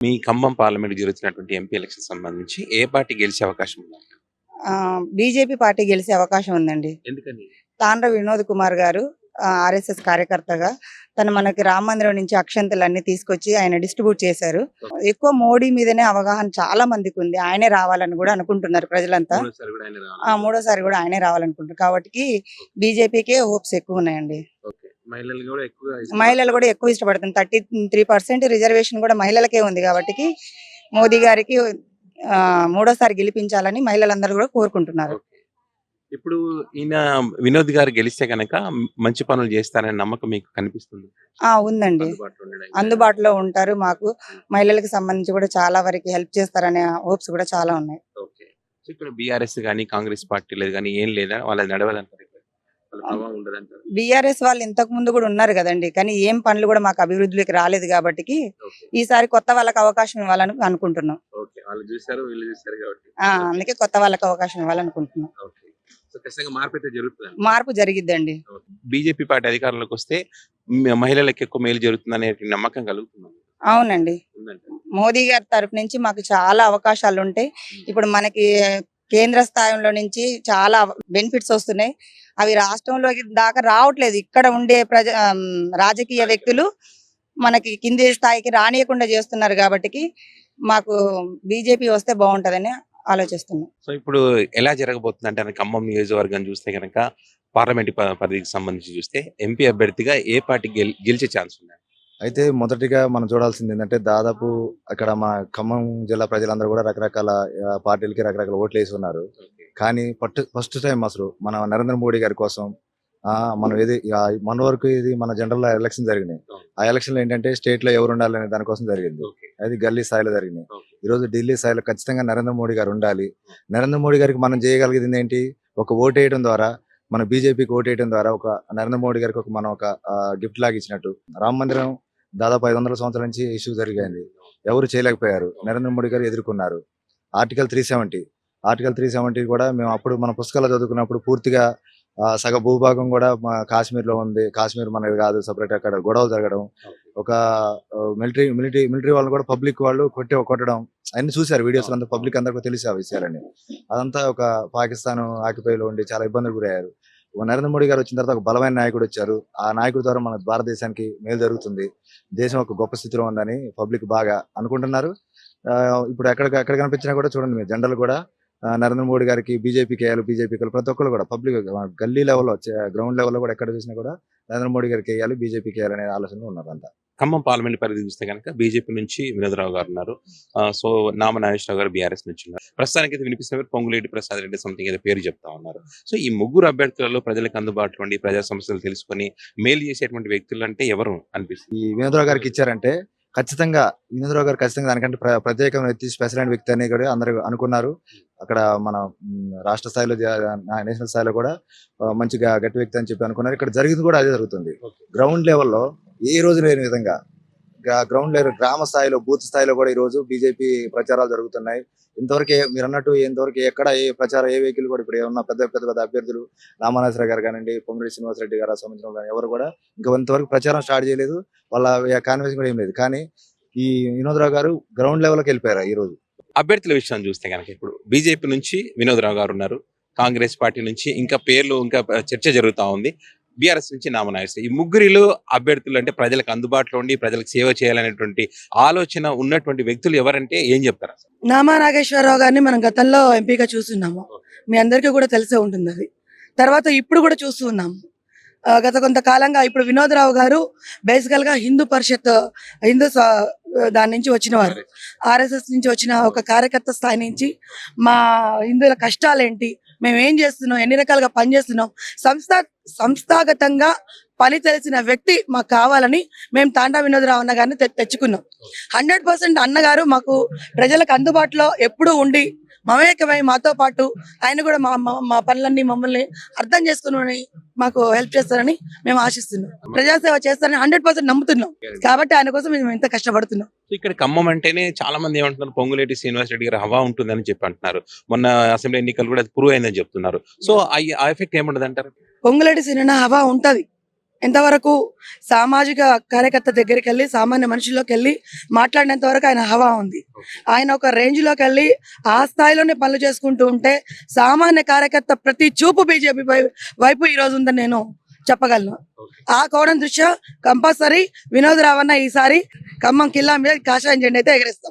మీ Khammam parliament జరుగుతున్నటువంటి MP election సంబంధించి ఏ party గెలిచే అవకాశం ఉంది? బీజేపీ పార్టీ గెలిచే అవకాశం ఉందండి. ఎందుకని? తాండ్ర వినోద్ కుమార్ గారు ఆర్ఎస్ఎస్ కార్యకర్తగా తను మనకి రామ మందిరం నుంచి అక్షంతలన్నీ తీసుకొచ్చి ఆయన డిస్ట్రిబ్యూట్ చేశారు. ఎక్కువ మోడీ మీదనే అవగాహన చాలా మందికి ఉంది. ఆయనే రావాలని కూడా అనుకుంటున్నారు ప్రజలంతా. మూడోసారి కూడా ఆయనే రావాలా? మూడోసారి కూడా ఆయనే రావాలనుకుంటున్నారు. కాబట్టి బీజేపీకే హోప్స్ ఎక్కువ ఉన్నాయండి. ఓకే. మహిళలు కూడా ఎక్కువ ఇష్టపడుతుంది. 33% రిజర్వేషన్ కూడా మహిళలకే ఉంది. కాబట్టి మోదీ గారికి మూడోసారి గెలిపించాలని మహిళలందరూ కూడా కోరుకుంటున్నారు. ఓకే. ఇప్పుడు ఈయన వినోద్ గారు గెలిస్తే గనక మంచి పనులు చేస్తారనే నమ్మకం మీకు కనిపిస్తుంది? ఉందండి. అందుబాటులో ఉండడానికి. అందుబాటులో ఉంటారు. మాకు మహిళలకు సంబంధించి కూడా చాలా వరకు హెల్ప్ చేస్తారనే హోప్స్ కూడా చాలా ఉన్నాయి. ఓకే. సో ఇక్కడ బీఆర్ఎస్ గానీ కాంగ్రెస్ పార్టీలు గానీ ఏం లేదా వాళ్ళది నడవదంటారు, వాళ్ళ ప్రభావం ఉండదంటారు? బీఆర్ఎస్ వాళ్ళు ఇంతకు ముందు కూడా ఉన్నారు కదండి. కానీ ఏం పనులు కూడా మాకు అభివృద్ధిలోకి రాలేదు. కాబట్టి ఓకే. ఈసారి కొత్త వాళ్ళకి అవకాశం ఇవ్వాలని అనుకుంటున్నాం. ఓకే. వాళ్ళు చూశారు, వీళ్ళు చూశారు కాబట్టి. అందుకే కొత్త వాళ్ళకి అవకాశం ఇవ్వాలనుకుంటున్నాం. ఓకే. సో ఖచ్చితంగా మార్పు అయితే జరుగుతుంది. మార్పు జరిగిద్దండి. బీజేపీ పార్టీ అధికారంలోకి వస్తే మహిళలకు ఎక్కువ మేలు జరుగుతుందనే నమ్మకం కలుగుతున్నాం. అవునండి. మోదీ గారి తరపు నుంచి మాకు చాలా అవకాశాలు ఉంటాయి. ఇప్పుడు మనకి కేంద్ర స్థాయిలో నుంచి చాలా బెనిఫిట్స్ వస్తున్నాయి. అవి రాష్ట్రంలోకి దాకా రావట్లేదు. ఇక్కడ ఉండే రాజకీయ వ్యక్తులు మనకి కింది స్థాయికి రానియకుండా చేస్తున్నారు. కాబట్టి మాకు బీజేపీ వస్తే బాగుంటదని ఆలోచిస్తున్నాం. సో ఇప్పుడు ఎలా జరగబోతుంది అంటే ఖమ్మం నియోజకవర్గం చూస్తే కనుక పార్లమెంట్ పరిధికి సంబంధించి చూస్తే ఎంపీ అభ్యర్థిగా ఏ పార్టీ గెలిచే ఛాన్స్ ఉంది? అయితే మొదటిగా మనం చూడాల్సింది ఏంటంటే దాదాపు అక్కడ మా ఖమ్మం జిల్లా ప్రజలందరూ కూడా రకరకాల పార్టీలకి రకరకాల ఓట్లు వేసి ఉన్నారు. కానీ ఫస్ట్ టైం అసలు మన నరేంద్ర మోడీ గారి కోసం మనం మన వరకు ఇది మన జనరల్ ఎలక్షన్ జరిగినాయి. ఆ ఎలక్షన్ లో ఏంటంటే స్టేట్ లో ఎవరు ఉండాలనే దానికోసం జరిగింది. అది గల్లీ స్థాయిలో జరిగినాయి. ఈ రోజు ఢిల్లీ స్థాయిలో ఖచ్చితంగా నరేంద్ర మోడీ గారు ఉండాలి. నరేంద్ర మోడీ గారికి మనం చేయగలిగేది ఏంటి? ఒక ఓటు వేయడం ద్వారా, మన బీజేపీకి ఓటు వేయడం ద్వారా ఒక నరేంద్ర మోడీ గారికి మనం ఒక గిఫ్ట్ లాగా ఇచ్చినట్టు. రామ మందిరం దాదాపు 500 సంవత్సరాల నుంచి ఇష్యూ జరిగింది. ఎవరు చేయలేకపోయారు. నరేంద్ర మోడీ గారు ఎదుర్కొన్నారు. ఆర్టికల్ 370 కూడా మేము అప్పుడు మన పుస్తకాలు చదువుకున్నప్పుడు పూర్తిగా సగ భూభాగం కూడా కాశ్మీర్ లో ఉంది. కాశ్మీర్ మనది కాదు, సపరేట్. అక్కడ గొడవలు జరగడం, ఒక మిలిటరీ వాళ్ళు కూడా పబ్లిక్ వాళ్ళు కొట్టడం అన్ని చూశారు. వీడియోస్ అంతా పబ్లిక్ అందరికీ తెలిసి ఆ విషయాలని. అదంతా ఒక పాకిస్తాన్ ఆక్యుపైలో ఉండి చాలా ఇబ్బందులు గురయ్యారు. నరేంద్ర మోడీ గారు వచ్చిన తర్వాత ఒక బలమైన నాయకుడు వచ్చారు. ఆ నాయకుడి ద్వారా మన భారతదేశానికి మేలు జరుగుతుంది, దేశం ఒక గొప్ప స్థితిలో ఉందని పబ్లిక్ బాగా అనుకుంటున్నారు. ఇప్పుడు ఎక్కడ కనిపించినా కూడా చూడండి, మీరు జనరల్ కూడా నరేంద్ర మోడీ గారికి బీజేపీకి వేయాలి, బీజేపీకి ప్రతి ఒక్కరు కూడా పబ్లిక్ గల్లీ లెవెల్లో, గ్రౌండ్ లెవెల్లో కూడా ఎక్కడ చూసినా కూడా నరేంద్ర మోడీ గారికి వేయాలి, బీజేపీకి వేయాలనే ఆలోచనలో ఉన్నారు అంతా. ఖమ్మం పార్లమెంట్ పరిధి చూస్తే కనుక బీజేపీ నుంచి వినోద్రావు గారు ఉన్నారు. సో నాగేశ్వరరావు గారు బీఆర్ఎస్ నుంచి ఉన్నారు. ప్రస్తుతానికి అయితే వినిపిస్తున్న పొంగులేటి ప్రసాద్ రెడ్డి సంథింగ్ ఏదో పేరు చెప్తా ఉన్నారు. సో ఈ ముగ్గురు అభ్యర్థులలో ప్రజలకు అందుబాటులో ఉండి ప్రజా సమస్యలు తెలుసుకొని మేలు చేసేటువంటి వ్యక్తులు అంటే ఎవరు అనిపిస్తుంది? ఈ వినోద్రావు గారికి ఇచ్చారంటే ఖచ్చితంగా వినోద్రావు గారు ఖచ్చితంగా దానికంటే ప్రత్యేకమైన వ్యక్తి, స్పెషల్ అయిన వ్యక్తి అని కూడా అందరూ అనుకున్నారు. అక్కడ మన రాష్ట్ర స్థాయిలో, నేషనల్ స్థాయిలో కూడా మంచిగా గట్టి వ్యక్తి అని చెప్పి అనుకున్నారు. ఇక్కడ జరిగింది కూడా అదే జరుగుతుంది. గ్రౌండ్ లెవెల్లో ఏ రోజు లేని విధంగా గ్రౌండ్ లెవెల్, గ్రామ స్థాయిలో, బూత్ స్థాయిలో కూడా ఈ రోజు బీజేపీ ప్రచారాలు జరుగుతున్నాయి. ఇంతవరకు మీరు అన్నట్టు ఇంతవరకు ఎక్కడ ఏ ప్రచారం, ఏ వెహికల్ కూడా ఇప్పుడు ఏమన్నా పెద్ద అభ్యర్థులు నాగేశ్వరరావు గారు కానివ్వండి, పొంగులేటి శ్రీనివాసరెడ్డి గారు సంబంధించిన కానీ ఎవరు కూడా ఇంకా ఇంతవరకు ప్రచారం స్టార్ట్ చేయలేదు. వాళ్ళ కాన్వెన్స్ కూడా ఏం లేదు. కానీ ఈ వినోద్రావు గారు గ్రౌండ్ లెవెల్కి వెళ్ళిపోయారు. ఈ రోజు అభ్యర్థుల విషయాన్ని చూస్తే కనుక ఇప్పుడు బీజేపీ నుంచి వినోద్రావు గారు ఉన్నారు. కాంగ్రెస్ పార్టీ నుంచి ఇంకా పేర్లు ఇంకా చర్చ జరుగుతా ఉంది. బీఆర్ఎస్ నుంచి నాగేశ్వరరావు. ఈ ముగ్గురిలో అభ్యర్థులు అంటే ప్రజలకు అందుబాటులో ఉండి ప్రజలకు సేవ చేయాలనేటువంటి ఆలోచన ఉన్నటువంటి వ్యక్తులు ఎవరంటే ఏం చెప్తారు? నాగేశ్వరరావు గారిని మనం గతంలో ఎంపీగా చూస్తున్నాము. మీ అందరికీ కూడా తెలిసే ఉంటుంది. అది తర్వాత ఇప్పుడు కూడా చూస్తూ ఉన్నాము. గత కొంతకాలంగా ఇప్పుడు వినోద్రావు గారు బేసికల్ గా హిందూ పరిషత్, దాని నుంచి వచ్చిన వారు, ఆర్ఎస్ఎస్ నుంచి వచ్చిన ఒక కార్యకర్త స్థాయి నుంచి మా హిందువుల కష్టాలేంటి, మేము ఏం చేస్తున్నాం, ఎన్ని రకాలుగా పనిచేస్తున్నాం, సంస్థాగతంగా పని తెలిసిన వ్యక్తి మాకు కావాలని మేము తాండా వినోద్రావు అన్న గారిని తెచ్చుకున్నాం. 100% అన్నగారు మాకు ప్రజలకు అందుబాటులో ఎప్పుడూ ఉండి మమేకమై మాతో పాటు ఆయన కూడా మా పనులన్నీ మమ్మల్ని అర్థం చేసుకుని మాకు హెల్ప్ చేస్తారని మేము ఆశిస్తున్నాం. ప్రజాసేవ చేస్తారని 100% నమ్ముతున్నాం. కాబట్టి ఆయన కోసం మేము ఇంత కష్టపడుతున్నాం. ఇక్కడ ఖమ్మం అంటేనే చాలా మంది ఏమంటున్నారు, పొంగులేటి శ్రీనివాసరెడ్డి గారు హవా ఉంటుందని చెప్పి అంటున్నారు. మొన్న అసెంబ్లీ ఎన్నికలు కూడా ప్రూవ్ అయిందని చెప్తున్నారు. సో ఆ ఎఫెక్ట్ ఏముండదు అంటారు? పొంగులేటి శ్రీనివాస హవా ఉంటది. ఎంతవరకు సామాజిక కార్యకర్త దగ్గరికి వెళ్ళి సామాన్య మనుషుల్లోకి వెళ్ళి మాట్లాడినంత వరకు ఆయన హవా ఉంది. ఆయన ఒక రేంజ్ లోకి వెళ్ళి ఆ స్థాయిలోనే పనులు చేసుకుంటూ ఉంటే సామాన్య కార్యకర్త ప్రతి చూపు బీజేపీ వైపు ఈ రోజు ఉందని నేను చెప్పగలను. ఆ కోణం దృష్ట్యా కంపల్సరీ వినోద్ రావన్న ఈసారి ఖమ్మం కిల్లా మీద కాషాయం జెండా అయితే ఎగరేస్తాం.